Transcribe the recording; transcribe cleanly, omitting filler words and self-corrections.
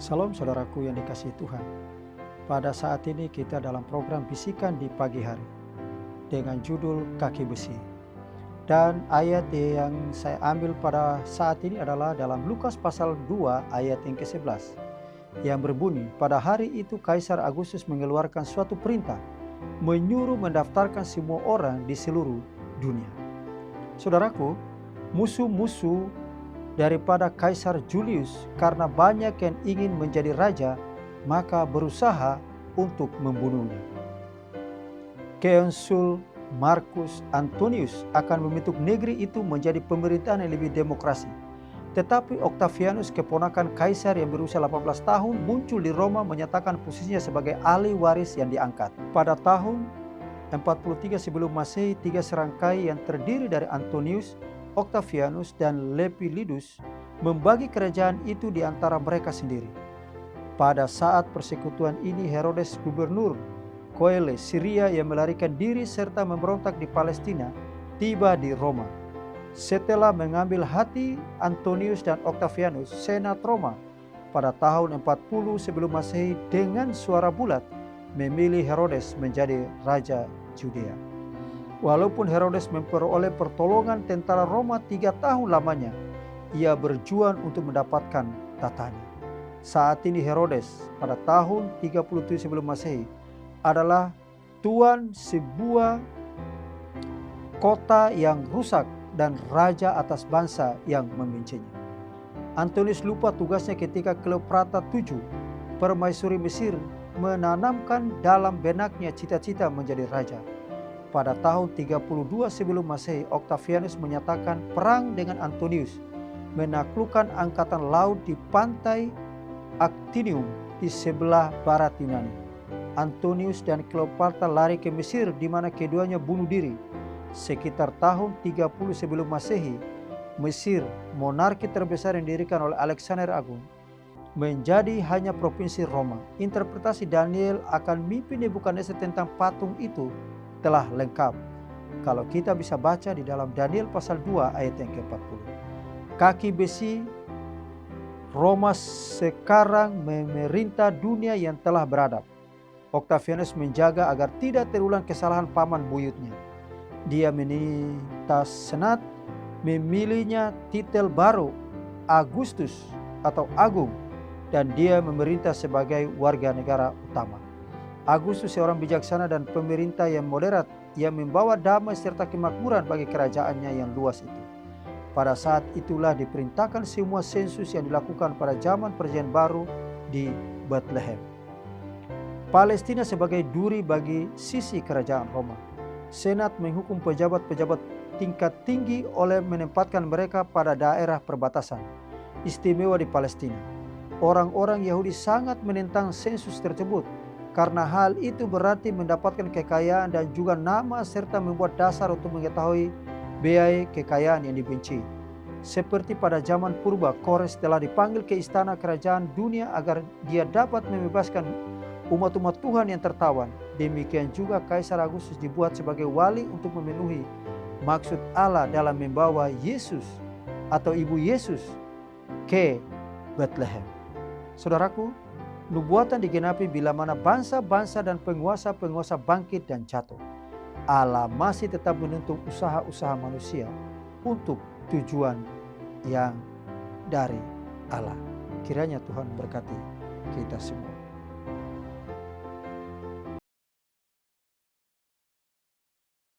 Salam saudaraku yang dikasihi Tuhan. Pada saat ini kita dalam program Bisikan di Pagi Hari dengan judul Kaki Besi. Dan ayat yang saya ambil pada saat ini adalah dalam Lukas pasal 2 ayat yang ke-11 yang berbunyi, pada hari itu Kaisar Agustus mengeluarkan suatu perintah menyuruh mendaftarkan semua orang di seluruh dunia. Saudaraku, musuh-musuh daripada Kaisar Julius karena banyak yang ingin menjadi raja, maka berusaha untuk membunuhnya. Konsul Marcus Antonius akan membentuk negeri itu menjadi pemerintahan yang lebih demokrasi. Tetapi Octavianus, keponakan Kaisar yang berusia 18 tahun, muncul di Roma menyatakan posisinya sebagai ahli waris yang diangkat. Pada tahun 43 sebelum Masehi, 3 serangkai yang terdiri dari Antonius, Octavianus, dan Lepidus membagi kerajaan itu di antara mereka sendiri. Pada saat persekutuan ini, Herodes gubernur Koele Syria yang melarikan diri serta memberontak di Palestina tiba di Roma. Setelah mengambil hati Antonius dan Octavianus, Senat Roma pada tahun 40 sebelum Masehi dengan suara bulat memilih Herodes menjadi raja Judea. Walaupun Herodes memperoleh pertolongan tentara Roma 3 tahun lamanya, ia berjuang untuk mendapatkan tatanya. Saat ini Herodes pada tahun 37 sebelum Masehi adalah tuan sebuah kota yang rusak dan raja atas bangsa yang membencinya. Antonius lupa tugasnya ketika Kleopatra VII, permaisuri Mesir, menanamkan dalam benaknya cita-cita menjadi raja. Pada tahun 32 sebelum Masehi, Octavianus menyatakan perang dengan Antonius, menaklukkan angkatan laut di pantai Actinium di sebelah barat Yunani. Antonius dan Kleopatra lari ke Mesir di mana keduanya bunuh diri. Sekitar tahun 30 sebelum Masehi, Mesir, monarki terbesar yang didirikan oleh Alexander Agung, menjadi hanya provinsi Roma. Interpretasi Daniel akan mimpi Nebukadnezar tentang patung itu telah lengkap kalau kita bisa baca di dalam Daniel pasal 2 ayat yang ke-40. Kaki besi Roma sekarang memerintah dunia yang telah beradab. Octavianus menjaga agar tidak terulang kesalahan paman buyutnya. Dia meminta senat memilihnya titel baru Augustus atau Agung, dan dia memerintah sebagai warga negara utama. Agustus seorang bijaksana dan pemerintah yang moderat yang membawa damai serta kemakmuran bagi kerajaannya yang luas itu. Pada saat itulah diperintahkan semua sensus yang dilakukan pada zaman perjanjian baru di Bethlehem. Palestina sebagai duri bagi sisi kerajaan Roma. Senat menghukum pejabat-pejabat tingkat tinggi oleh menempatkan mereka pada daerah perbatasan istimewa di Palestina. Orang-orang Yahudi sangat menentang sensus tersebut karena hal itu berarti mendapatkan kekayaan dan juga nama serta membuat dasar untuk mengetahui biaya kekayaan yang dibenci. Seperti pada zaman purba, Kores telah dipanggil ke istana kerajaan dunia agar dia dapat membebaskan umat-umat Tuhan yang tertawan. Demikian juga Kaisar Agustus dibuat sebagai wali untuk memenuhi maksud Allah dalam membawa Yesus atau ibu Yesus ke Bethlehem. Saudaraku, nubuatan digenapi bila mana bangsa-bangsa dan penguasa-penguasa bangkit dan jatuh. Allah masih tetap menuntut usaha-usaha manusia untuk tujuan yang dari Allah. Kiranya Tuhan berkati kita semua.